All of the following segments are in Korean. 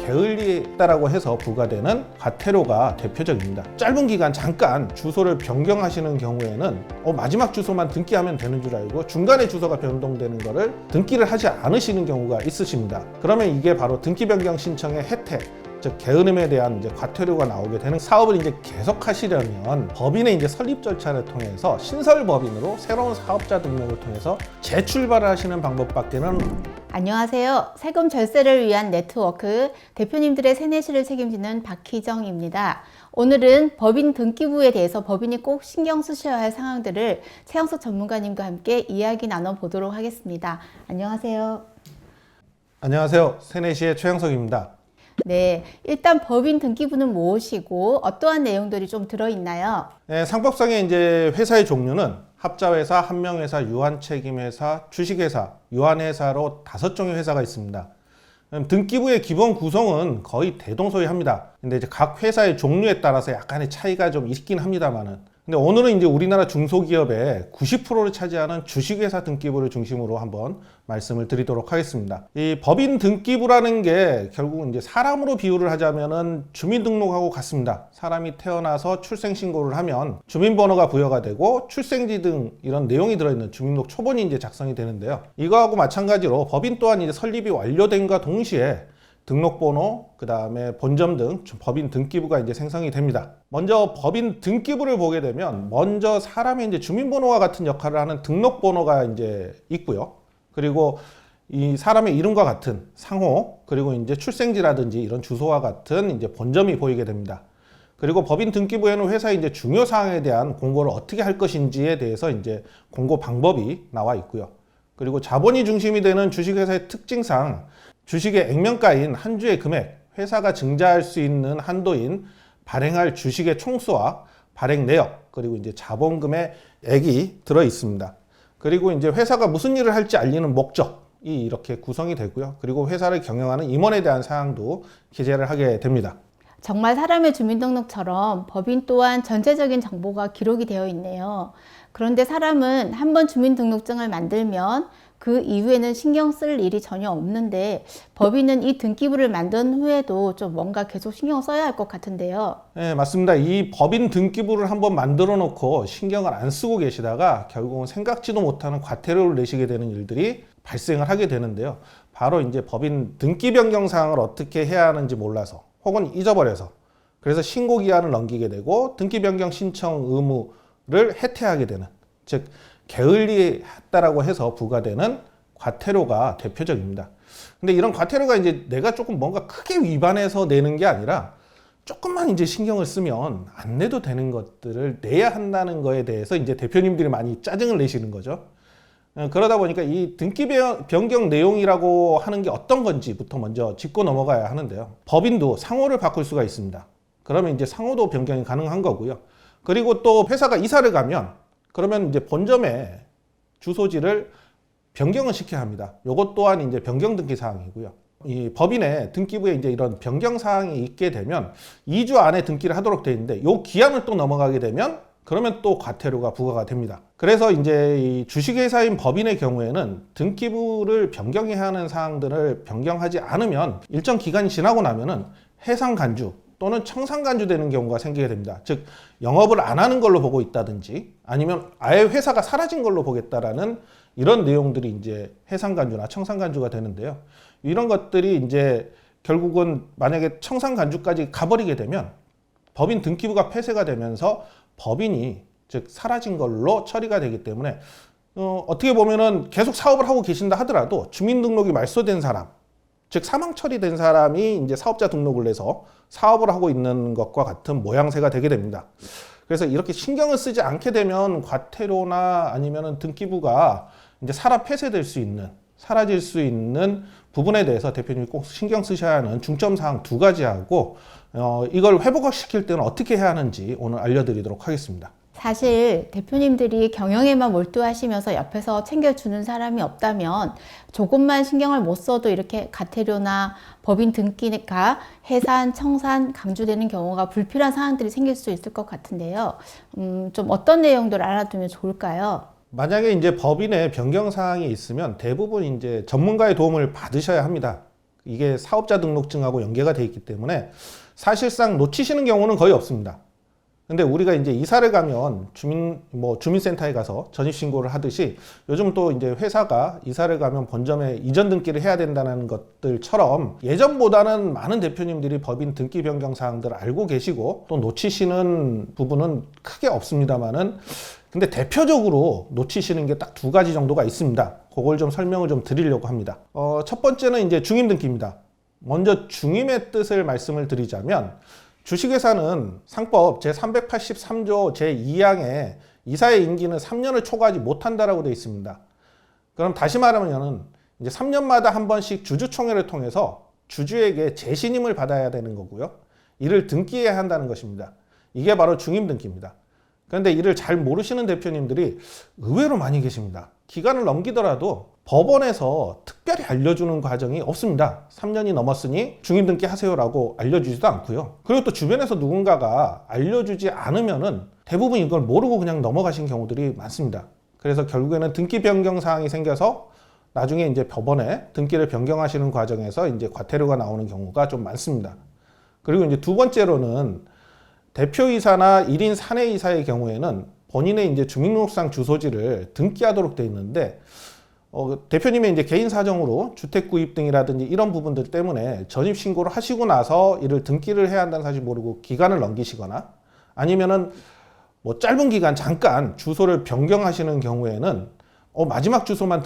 게을리했다라고 해서 부과되는 과태료가 대표적입니다. 짧은 기간 잠깐 주소를 변경하시는 경우에는 마지막 주소만 등기하면 되는 줄 알고 중간에 주소가 변동되는 거를 등기를 하지 않으시는 경우가 있으십니다. 그러면 이게 바로 등기 변경 신청의 혜택, 즉 게으름에 대한 과태료가 나오게 되는. 사업을 계속하시려면 법인의 설립 절차를 통해서 신설법인으로 새로운 사업자 등록을 통해서 재출발을 하시는 방법밖에는. 안녕하세요. 세금 절세를 위한 네트워크 대표님들의 세뇌시를 책임지는 박희정입니다. 오늘은 법인 등기부에 대해서 법인이 꼭 신경 쓰셔야 할 상황들을 최영석 전문가님과 함께 이야기 나눠보도록 하겠습니다. 안녕하세요. 안녕하세요. 세뇌시의 최영석입니다. 네, 일단 법인 등기부는 무엇이고 어떠한 내용들이 좀 들어있나요? 네, 상법상의 회사의 종류는 합자회사, 한명회사, 유한책임회사, 주식회사, 유한회사로 5종의 회사가 있습니다. 등기부의 기본 구성은 거의 대동소이합니다. 근데 각 회사의 종류에 따라서 약간의 차이가 좀 있긴 합니다만은. 근데 오늘은 우리나라 중소기업의 90%를 차지하는 주식회사 등기부를 중심으로 한번 말씀을 드리도록 하겠습니다. 이 법인 등기부라는 게 결국은 사람으로 비유를 하자면은 주민등록하고 같습니다. 사람이 태어나서 출생신고를 하면 주민번호가 부여가 되고 출생지 등 이런 내용이 들어있는 주민등록 초본이 작성이 되는데요. 이거하고 마찬가지로 법인 또한 설립이 완료된과 동시에 등록번호, 그 다음에 본점 등 법인 등기부가 생성이 됩니다. 먼저 법인 등기부를 보게 되면 먼저 사람의 주민번호와 같은 역할을 하는 등록번호가 있고요. 그리고 이 사람의 이름과 같은 상호, 그리고 출생지라든지 이런 주소와 같은 본점이 보이게 됩니다. 그리고 법인 등기부에는 회사의 중요 사항에 대한 공고를 어떻게 할 것인지에 대해서 공고 방법이 나와 있고요. 그리고 자본이 중심이 되는 주식회사의 특징상 주식의 액면가인 한 주의 금액, 회사가 증자할 수 있는 한도인 발행할 주식의 총수와 발행 내역, 그리고 자본금의 액이 들어 있습니다. 그리고 회사가 무슨 일을 할지 알리는 목적이 이렇게 구성이 되고요. 그리고 회사를 경영하는 임원에 대한 사항도 기재를 하게 됩니다. 정말 사람의 주민등록처럼 법인 또한 전체적인 정보가 기록이 되어 있네요. 그런데 사람은 한번 주민등록증을 만들면 그 이후에는 신경 쓸 일이 전혀 없는데 법인은 이 등기부를 만든 후에도 좀 뭔가 계속 신경 써야 할 것 같은데요. 네, 맞습니다. 이 법인 등기부를 한번 만들어 놓고 신경을 안 쓰고 계시다가 결국은 생각지도 못하는 과태료를 내시게 되는 일들이 발생을 하게 되는데요. 바로 법인 등기 변경 사항을 어떻게 해야 하는지 몰라서 혹은 잊어버려서 그래서 신고 기한을 넘기게 되고 등기 변경 신청 의무를 해태하게 되는, 즉 게을리했다라고 해서 부과되는 과태료가 대표적입니다. 근데 이런 과태료가 내가 조금 뭔가 크게 위반해서 내는 게 아니라 조금만 신경을 쓰면 안 내도 되는 것들을 내야 한다는 거에 대해서 대표님들이 많이 짜증을 내시는 거죠. 그러다 보니까 이 등기 변경 내용이라고 하는 게 어떤 건지부터 먼저 짚고 넘어가야 하는데요. 법인도 상호를 바꿀 수가 있습니다. 그러면 상호도 변경이 가능한 거고요. 그리고 또 회사가 이사를 가면 그러면 본점의 주소지를 변경을 시켜야 합니다. 이것 또한 변경 등기 사항이고요. 이 법인의 등기부에 이런 변경 사항이 있게 되면 2주 안에 등기를 하도록 되어 있는데 이 기한을 또 넘어가게 되면 그러면 또 과태료가 부과가 됩니다. 그래서 이 주식회사인 법인의 경우에는 등기부를 변경해야 하는 사항들을 변경하지 않으면 일정 기간이 지나고 나면은 해상간주 또는 청산간주되는 경우가 생기게 됩니다. 즉 영업을 안 하는 걸로 보고 있다든지 아니면 아예 회사가 사라진 걸로 보겠다라는 이런 내용들이 해상간주나 청산간주가 되는데요. 이런 것들이 결국은 만약에 청산간주까지 가버리게 되면 법인 등기부가 폐쇄가 되면서 법인이 즉 사라진 걸로 처리가 되기 때문에 어떻게 보면은 계속 사업을 하고 계신다 하더라도 주민등록이 말소된 사람, 즉 사망 처리된 사람이 사업자 등록을 해서 사업을 하고 있는 것과 같은 모양새가 되게 됩니다. 그래서 이렇게 신경을 쓰지 않게 되면 과태료나 아니면 등기부가 사라 폐쇄될 수 있는, 사라질 수 있는 부분에 대해서 대표님이 꼭 신경 쓰셔야 하는 중점 사항 2가지하고 이걸 회복시킬 때는 어떻게 해야 하는지 오늘 알려드리도록 하겠습니다. 사실 대표님들이 경영에만 몰두하시면서 옆에서 챙겨주는 사람이 없다면 조금만 신경을 못 써도 이렇게 과태료나 법인 등기가 해산, 청산, 강주되는 경우가 불필요한 사항들이 생길 수 있을 것 같은데요. 좀 어떤 내용들을 알아두면 좋을까요? 만약에 법인의 변경 사항이 있으면 대부분 전문가의 도움을 받으셔야 합니다. 이게 사업자 등록증하고 연계가 돼 있기 때문에 사실상 놓치시는 경우는 거의 없습니다. 근데 우리가 이제 이사를 가면 주민센터에 가서 전입신고를 하듯이 요즘 또 이제 회사가 이사를 가면 본점에 이전 등기를 해야 된다는 것들처럼 예전보다는 많은 대표님들이 법인 등기 변경 사항들을 알고 계시고 또 놓치시는 부분은 크게 없습니다만은 근데 대표적으로 놓치시는 게 딱 두 가지 정도가 있습니다. 그걸 좀 설명을 좀 드리려고 합니다. 첫 번째는 이제 중임 등기입니다. 먼저 중임의 뜻을 말씀을 드리자면 주식회사는 상법 제383조 제2항에 이사의 임기는 3년을 초과하지 못한다라고 되어 있습니다. 그럼 다시 말하면 이제 3년마다 한 번씩 주주총회를 통해서 주주에게 재신임을 받아야 되는 거고요. 이를 등기해야 한다는 것입니다. 이게 바로 중임 등기입니다. 그런데 이를 잘 모르시는 대표님들이 의외로 많이 계십니다. 기간을 넘기더라도 법원에서 특별히 알려주는 과정이 없습니다. 3년이 넘었으니 중임등기 하세요라고 알려주지도 않고요. 그리고 또 주변에서 누군가가 알려주지 않으면은 대부분 이걸 모르고 그냥 넘어가신 경우들이 많습니다. 그래서 결국에는 등기 변경 사항이 생겨서 나중에 이제 법원에 등기를 변경하시는 과정에서 이제 과태료가 나오는 경우가 좀 많습니다. 그리고 이제 두 번째로는 대표이사나 1인 사내이사의 경우에는 본인의 이제 주민등록상 주소지를 등기하도록 되어 있는데 대표님의 이제 개인 사정으로 주택 구입 등이라든지 이런 부분들 때문에 전입 신고를 하시고 나서 이를 등기를 해야 한다는 사실 모르고 기간을 넘기시거나 아니면은 뭐 짧은 기간 잠깐 주소를 변경하시는 경우에는 마지막 주소만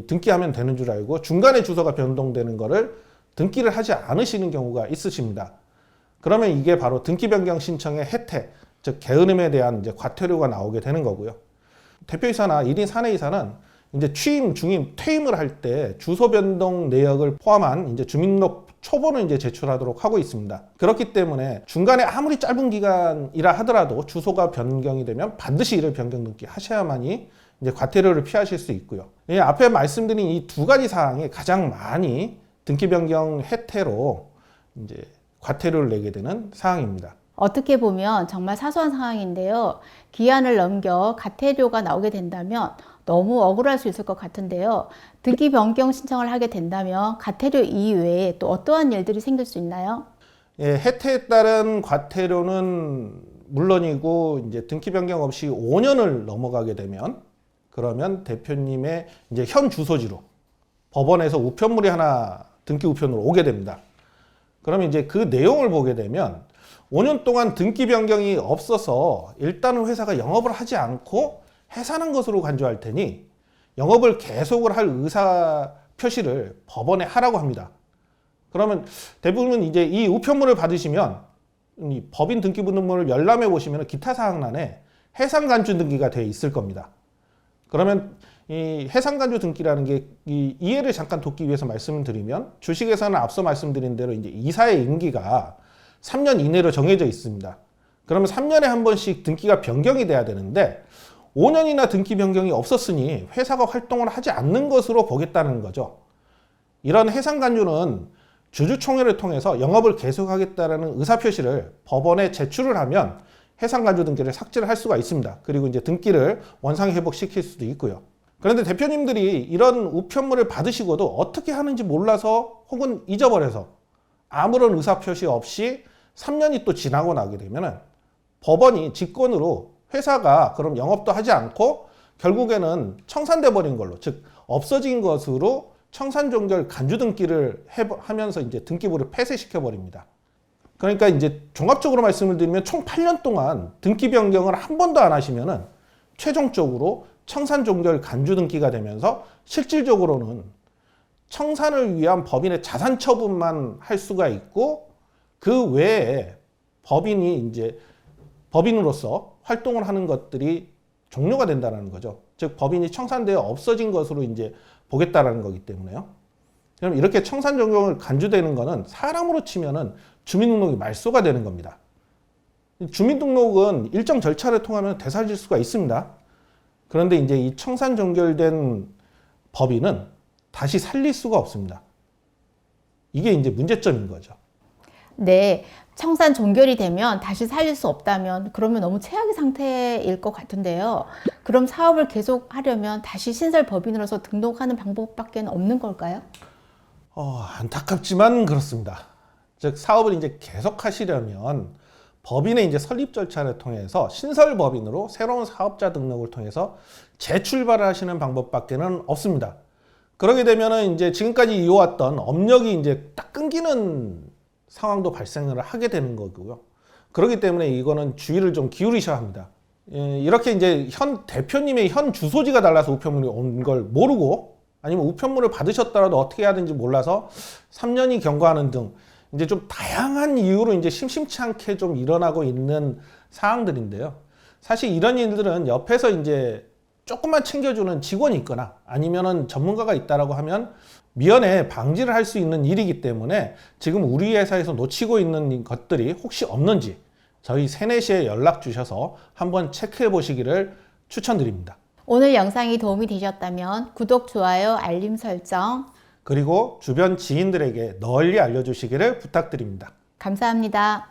등기하면 되는 줄 알고 중간에 주소가 변동되는 거를 등기를 하지 않으시는 경우가 있으십니다. 그러면 이게 바로 등기 변경 신청의 혜택, 즉 게으름에 대한 이제 과태료가 나오게 되는 거고요. 대표이사나 1인 사내이사는 이제 취임, 중임, 퇴임을 할 때 주소 변동 내역을 포함한 이제 주민등록 초본을 이제 제출하도록 하고 있습니다. 그렇기 때문에 중간에 아무리 짧은 기간이라 하더라도 주소가 변경이 되면 반드시 이를 변경 등기 하셔야만이 이제 과태료를 피하실 수 있고요. 앞에 말씀드린 이 두 가지 사항이 가장 많이 등기 변경 혜택으로 이제 과태료를 내게 되는 사항입니다. 어떻게 보면 정말 사소한 상황인데요. 기한을 넘겨 과태료가 나오게 된다면 너무 억울할 수 있을 것 같은데요. 등기 변경 신청을 하게 된다면 과태료 이외에 또 어떠한 일들이 생길 수 있나요? 예, 혜택에 따른 과태료는 물론이고 이제 등기 변경 없이 5년을 넘어가게 되면 그러면 대표님의 이제 현 주소지로 법원에서 우편물이 하나 등기 우편으로 오게 됩니다. 그러면 이제 그 내용을 보게 되면 5년 동안 등기 변경이 없어서 일단은 회사가 영업을 하지 않고 해산한 것으로 간주할 테니 영업을 계속을 할 의사 표시를 법원에 하라고 합니다. 그러면 대부분 이제 이 우편물을 받으시면 이 법인 등기부등본을 열람해 보시면 기타 사항란에 해상간주 등기가 되어 있을 겁니다. 그러면 이 해상간주 등기라는 게 이 이해를 잠깐 돕기 위해서 말씀을 드리면 주식에서는 앞서 말씀드린 대로 이제 이사의 임기가 3년 이내로 정해져 있습니다. 그러면 3년에 한 번씩 등기가 변경이 돼야 되는데 5년이나 등기 변경이 없었으니 회사가 활동을 하지 않는 것으로 보겠다는 거죠. 이런 해상간주는 주주총회를 통해서 영업을 계속하겠다는 의사표시를 법원에 제출을 하면 해상간주 등기를 삭제를 할 수가 있습니다. 그리고 이제 등기를 원상회복시킬 수도 있고요. 그런데 대표님들이 이런 우편물을 받으시고도 어떻게 하는지 몰라서 혹은 잊어버려서 아무런 의사표시 없이 3년이 또 지나고 나게 되면 법원이 직권으로 회사가 그럼 영업도 하지 않고 결국에는 청산돼 버린 걸로, 즉 없어진 것으로 청산종결 간주 등기를 하면서 이제 등기부를 폐쇄시켜 버립니다. 그러니까 이제 종합적으로 말씀을 드리면 총 8년 동안 등기 변경을 한 번도 안 하시면은 최종적으로 청산종결 간주 등기가 되면서 실질적으로는 청산을 위한 법인의 자산 처분만 할 수가 있고 그 외에 법인이 이제 법인으로서 활동을 하는 것들이 종료가 된다는 거죠. 즉 법인이 청산되어 없어진 것으로 이제 보겠다라는 거기 때문에요. 그럼 이렇게 청산 종용을 간주되는 거는 사람으로 치면은 주민등록이 말소가 되는 겁니다. 주민등록은 일정 절차를 통하면 되살릴 수가 있습니다. 그런데 이제 이 청산 종결된 법인은 다시 살릴 수가 없습니다. 이게 이제 문제점인 거죠. 네, 청산 종결이 되면 다시 살릴 수 없다면 그러면 너무 최악의 상태일 것 같은데요. 그럼 사업을 계속 하려면 다시 신설 법인으로서 등록하는 방법밖에 없는 걸까요? 안타깝지만 그렇습니다. 즉 사업을 이제 계속 하시려면 법인의 이제 설립 절차를 통해서 신설법인으로 새로운 사업자 등록을 통해서 재출발을 하시는 방법밖에는 없습니다. 그러게 되면은 이제 지금까지 이어왔던 업력이 이제 딱 끊기는 상황도 발생을 하게 되는 거고요. 그렇기 때문에 이거는 주의를 좀 기울이셔야 합니다. 이렇게 이제 현 대표님의 현 주소지가 달라서 우편물이 온 걸 모르고 아니면 우편물을 받으셨더라도 어떻게 해야 되는지 몰라서 3년이 경과하는 등 이제 좀 다양한 이유로 이제 심심치 않게 좀 일어나고 있는 사항들인데요. 사실 이런 일들은 옆에서 이제 조금만 챙겨주는 직원이 있거나 아니면은 전문가가 있다라고 하면 미연에 방지를 할 수 있는 일이기 때문에 지금 우리 회사에서 놓치고 있는 것들이 혹시 없는지 저희 세네시에 연락 주셔서 한번 체크해 보시기를 추천드립니다. 오늘 영상이 도움이 되셨다면 구독, 좋아요, 알림 설정 그리고 주변 지인들에게 널리 알려주시기를 부탁드립니다. 감사합니다.